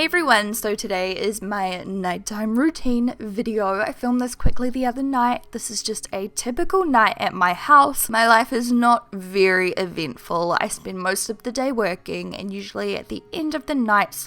Hey everyone, so today is my nighttime routine video. I filmed this quickly the other night. This is just a typical night at my house. My life is not very eventful. I spend most of the day working, and usually at the end of the night /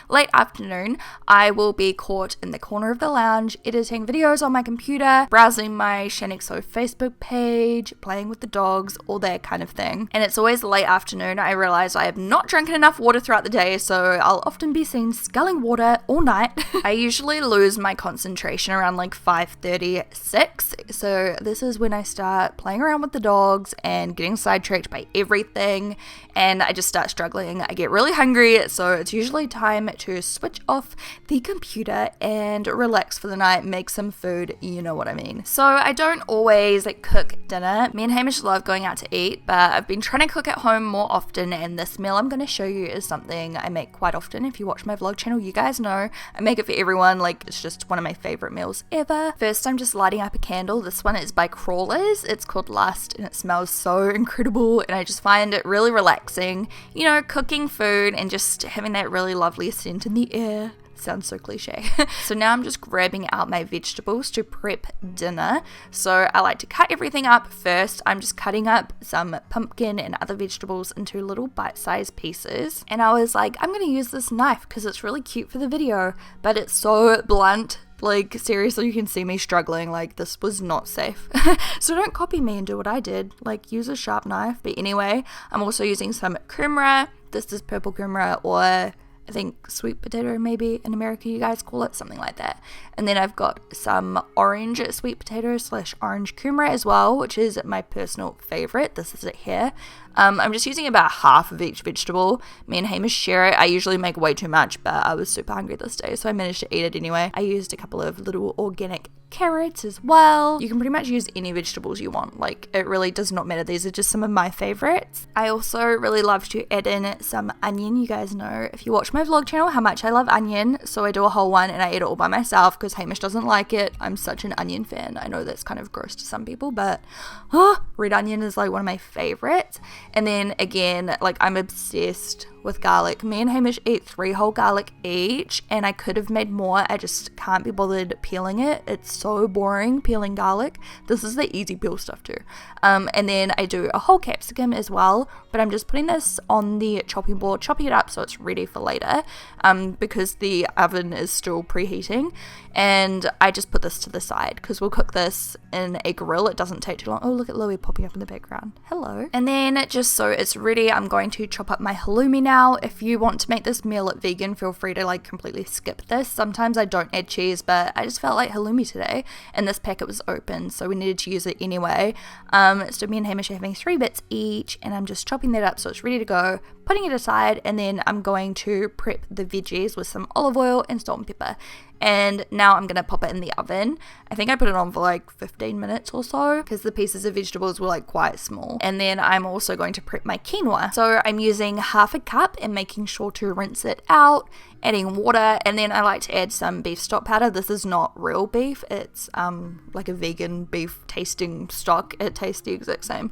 late afternoon, I will be caught in the corner of the lounge editing videos on my computer, browsing my Shaaanxo Facebook page, playing with the dogs, all that kind of thing. And it's always late afternoon. I realize I have not drinking enough water throughout the day, so I'll often be seen sculling water all night. I usually lose my concentration around like 5:36, so this is when I start playing around with the dogs and getting sidetracked by everything, and I just start struggling. I get really hungry, so it's usually time to switch off the computer and relax for the night, make some food, you know what I mean. So I don't always cook dinner. Me and Hamish love going out to eat, but I've been trying to cook at home more often, and this meal I'm going to show you is something I make quite often. If you watch my vlog channel, you guys know I make it for everyone. It's just one of my favorite meals ever. First, I'm just lighting up a candle. This one is by Crawlers. It's called Lust, and it smells so incredible, and I just find it really relaxing, cooking food and just having that really lovely scent in the air. Sounds so cliche. So now I'm just grabbing out my vegetables to prep dinner. So I like to cut everything up first. I'm just cutting up some pumpkin and other vegetables into little bite-sized pieces. And I was like, I'm going to use this knife because it's really cute for the video, but it's so blunt. Seriously, you can see me struggling. This was not safe. So don't copy me and do what I did. Use a sharp knife. But anyway, I'm also using some kumara. This is purple kumara, or I think sweet potato, maybe in America you guys call it, something like that. And then I've got some orange sweet potato / orange kumara as well, which is my personal favorite. This is it here. I'm just using about half of each vegetable. Me and Hamish share it. I usually make way too much, but I was super hungry this day, so I managed to eat it anyway. I used a couple of little organic carrots as well. You can pretty much use any vegetables you want. It really does not matter. These are just some of my favorites. I also really love to add in some onion. You guys know, if you watch my vlog channel, how much I love onion. So I do a whole one and I eat it all by myself because Hamish doesn't like it. I'm such an onion fan. I know that's kind of gross to some people, but red onion is one of my favorites. And then again, I'm obsessed with garlic. Me and Hamish eat 3 whole garlic each, and I could have made more. I just can't be bothered peeling it. It's so boring peeling garlic. This is the easy peel stuff too. And then I do a whole capsicum as well, but I'm just putting this on the chopping board, chopping it up so it's ready for later, because the oven is still preheating, and I just put this to the side because we'll cook this in a grill. It doesn't take too long. Oh, look at Louie popping up in the background. Hello. And then just so it's ready, I'm going to chop up my halloumi now. If you want to make this meal vegan, feel free to completely skip this. Sometimes I don't add cheese, but I just felt like halloumi today, and this packet was open, so we needed to use it anyway. So me and Hamish are having 3 bits each, and I'm just chopping that up so it's ready to go, putting it aside, and then I'm going to prep the veggies with some olive oil and salt and pepper. And now I'm going to pop it in the oven. I think I put it on for 15 minutes or so because the pieces of vegetables were quite small. And then I'm also going to prep my quinoa. So I'm using half a cup and making sure to rinse it out, adding water, and then I like to add some beef stock powder. This is not real beef. It's a vegan beef tasting stock. It tastes the exact same.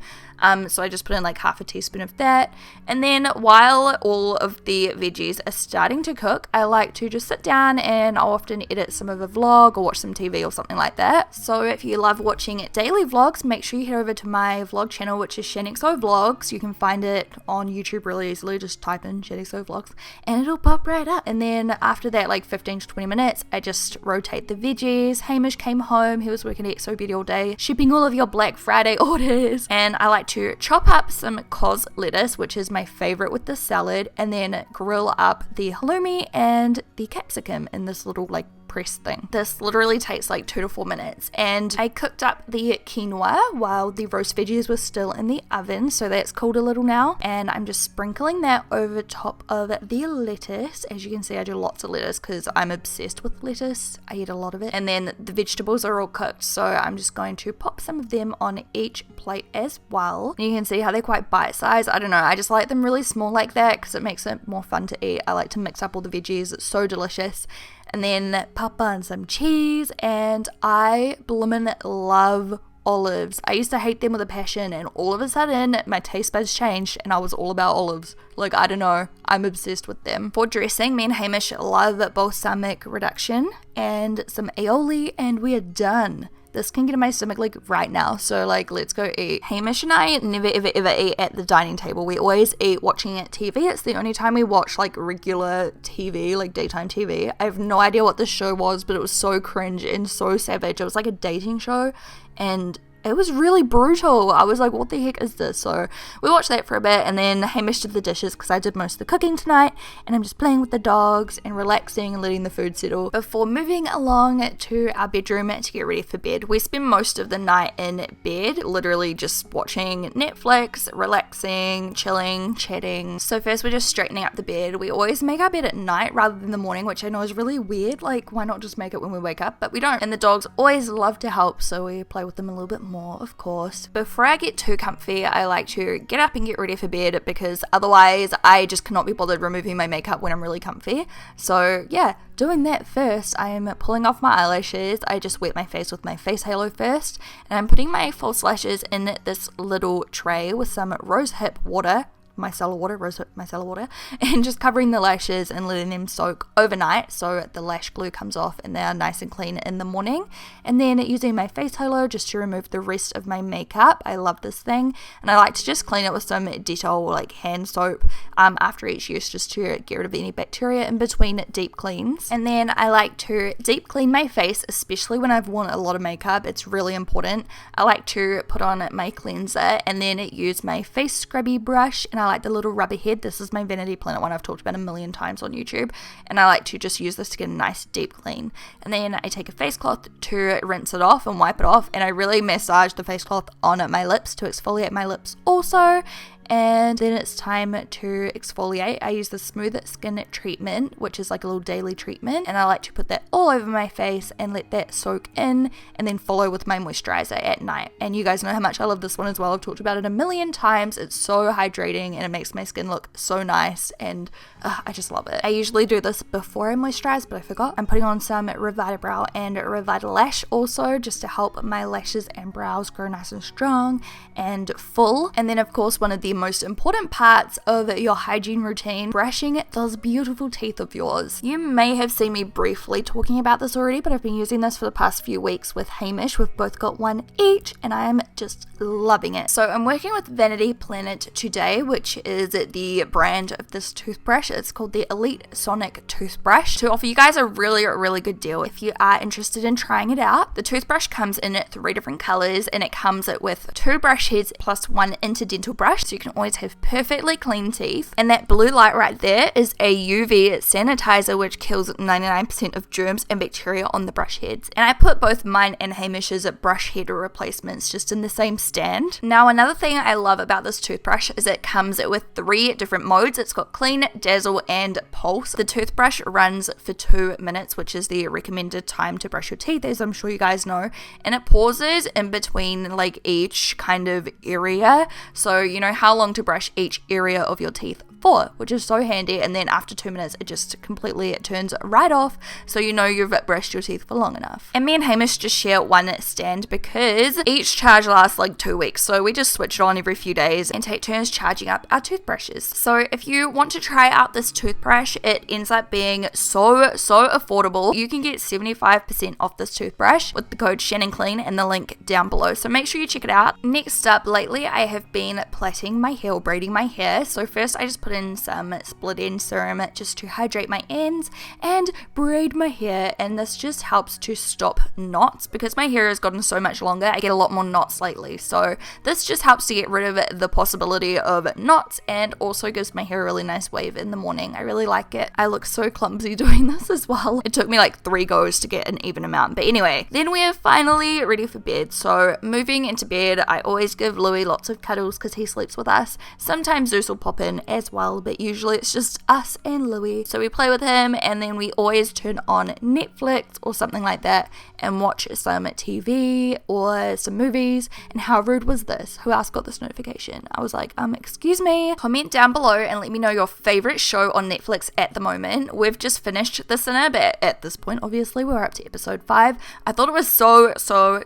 So I just put in half a teaspoon of that. And then while all of the veggies are starting to cook, I like to just sit down and I'll often edit some of a vlog or watch some TV or something like that. So if you love watching daily vlogs, make sure you head over to my vlog channel, which is Shaaanxo Vlogs. You can find it on YouTube really easily. Just type in Shaaanxo Vlogs and it'll pop right up. And then after that 15 to 20 minutes, I just rotate the veggies. Hamish came home. He was working at Exo Beauty all day, shipping all of your Black Friday orders. And I like to chop up some cos lettuce, which is my favorite with the salad, and then grill up the halloumi and the capsicum in this little press thing. This literally takes 2 to 4 minutes, and I cooked up the quinoa while the roast veggies were still in the oven, so that's cooled a little now, and I'm just sprinkling that over top of the lettuce. As you can see, I do lots of lettuce because I'm obsessed with lettuce. I eat a lot of it. And then the vegetables are all cooked, so I'm just going to pop some of them on each plate as well. And you can see how they're quite bite-sized. I don't know, I just like them really small like that because it makes it more fun to eat. I like to mix up all the veggies. It's so delicious. And then pop on some cheese, and I bloomin' love olives. I used to hate them with a passion, and all of a sudden my taste buds changed and I was all about olives. Like, I don't know, I'm obsessed with them. For dressing, me and Hamish love balsamic reduction and some aioli, and we are done. This can get in my stomach like right now, so like let's go eat. Hamish and I never ever eat at the dining table. We always eat watching at TV. It's the only time we watch like regular TV, like daytime TV. I have no idea what this show was, but it was so cringe and so savage. It was like a dating show, and it was really brutal. I was like, what the heck is this? So we watched that for a bit, and then Hamish did the dishes because I did most of the cooking tonight, and I'm just playing with the dogs and relaxing and letting the food settle before moving along to our bedroom to get ready for bed. We spend most of the night in bed, literally just watching Netflix, relaxing, chilling, chatting. So first we're just straightening up the bed. We always make our bed at night rather than the morning, which I know is really weird. Like, why not just make it when we wake up? But we don't. And the dogs always love to help, so we play with them a little bit more, of course. Before I get too comfy, I like to get up and get ready for bed, because otherwise I just cannot be bothered removing my makeup when I'm really comfy. So yeah, doing that first. I am pulling off my eyelashes. I just wet my face with my face halo first, and I'm putting my false lashes in this little tray with some rosehip water, micellar water, and just covering the lashes and letting them soak overnight so the lash glue comes off and they are nice and clean in the morning. And then using my face halo just to remove the rest of my makeup. I love this thing, and I like to just clean it with some Dettol like hand soap after each use, just to get rid of any bacteria in between deep cleans. And then I like to deep clean my face, especially when I've worn a lot of makeup. It's really important. I like to put on my cleanser and then use my face scrubby brush, and I like the little rubber head. This is my Vanity Planet one I've talked about a million times on YouTube, and I like to just use this to get a nice deep clean. And then I take a face cloth to rinse it off and wipe it off, and I really massage the face cloth on my lips to exfoliate my lips also. And then it's time to exfoliate. I use the Smooth Skin treatment, which is like a little daily treatment, and I like to put that all over my face and let that soak in, and then follow with my moisturizer at night. And you guys know how much I love this one as well. I've talked about it a million times. It's so hydrating and it makes my skin look so nice, and I just love it. I usually do this before I moisturize, but I forgot. I'm putting on some Revita Brow and Revita Lash also, just to help my lashes and brows grow nice and strong and full. And then of course, one of the most important parts of your hygiene routine, brushing those beautiful teeth of yours. You may have seen me briefly talking about this already, but I've been using this for the past few weeks with Hamish. We've both got one each, and I am just loving it. So I'm working with Vanity Planet today, which is the brand of this toothbrush. It's called the Elite Sonic Toothbrush, to offer you guys a really good deal if you are interested in trying it out. The toothbrush comes in 3 different colors, and it comes with 2 brush heads plus 1 interdental brush, so you can always have perfectly clean teeth. And that blue light right there is a UV sanitizer, which kills 99% of germs and bacteria on the brush heads. And I put both mine and Hamish's brush head replacements just in the same stand. Now, another thing I love about this toothbrush is it comes with 3 different modes. It's got clean, dazzle, and pulse. The toothbrush runs for 2 minutes, which is the recommended time to brush your teeth, as I'm sure you guys know, and it pauses in between like each kind of area, so you know how long to brush each area of your teeth for, which is so handy. And then after 2 minutes it just completely turns right off, so you know you've brushed your teeth for long enough. And me and Hamish just share one stand because each charge lasts like 2 weeks, so we just switch it on every few days and take turns charging up our toothbrushes. So if you want to try out this toothbrush, it ends up being so affordable. You can get 75% off this toothbrush with the code ShannonClean and the link down below, so make sure you check it out. Next up, lately I have been plaiting my hair, or braiding my hair. So first I just put in some split end serum just to hydrate my ends and braid my hair, and this just helps to stop knots because my hair has gotten so much longer. I get a lot more knots lately, so this just helps to get rid of the possibility of knots, and also gives my hair a really nice wave in the morning. I really like it. I look so clumsy doing this as well. It took me like 3 goes to get an even amount, but anyway, then we are finally ready for bed. So moving into bed, I always give Louis lots of cuddles because he sleeps with us. Sometimes Zeus will pop in as well, well, but usually it's just us and Louis. So we play with him, and then we always turn on Netflix or something like that and watch some TV or some movies. And how rude was this? Who else got this notification? I was like, excuse me. Comment down below and let me know your favorite show on Netflix at the moment. We've just finished The Sinner, but at this point, obviously, we're up to episode 5. I thought it was so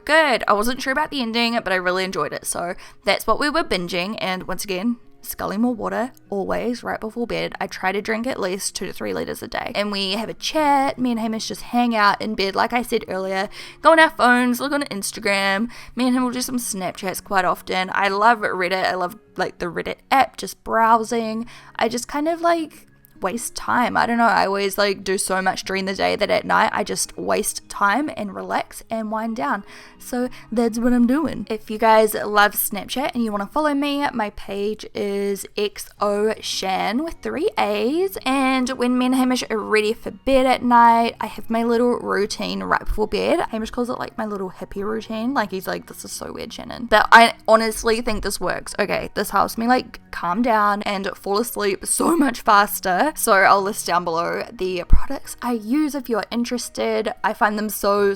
good. I wasn't sure about the ending, but I really enjoyed it. So that's what we were binging. And once again, sculling more water always right before bed. I try to drink at least 2 to 3 liters a day, and we have a chat. Me and Hamish just hang out in bed, like I said earlier, go on our phones, look on Instagram. Me and him will do some Snapchats quite often. I love Reddit. I love like the Reddit app, just browsing. I just kind of like waste time. I don't know, I always like do so much during the day that at night I just waste time and relax and wind down. So that's what I'm doing. If you guys love Snapchat and you want to follow me, my page is XOShan with 3 A's. And when me and Hamish are ready for bed at night, I have my little routine right before bed. Hamish calls it like my little hippie routine. Like he's like, this is so weird, Shannon. But I honestly think this works. Okay, this helps me like calm down and fall asleep so much faster. So I'll list down below the products I use if you're interested. I find them so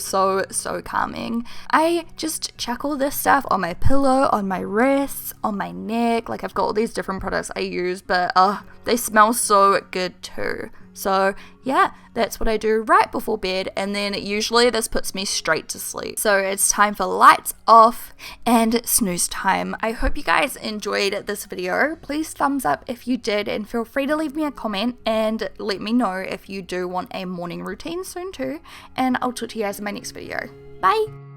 calming. I just chuck all this stuff on my pillow, on my wrists, on my neck. Like I've got all these different products I use, but they smell so good too. So yeah, that's what I do right before bed, and then usually this puts me straight to sleep. So it's time for lights off and snooze time. I hope you guys enjoyed this video. Please thumbs up if you did, and feel free to leave me a comment and let me know if you do want a morning routine soon too, and I'll talk to you guys in my next video. Bye!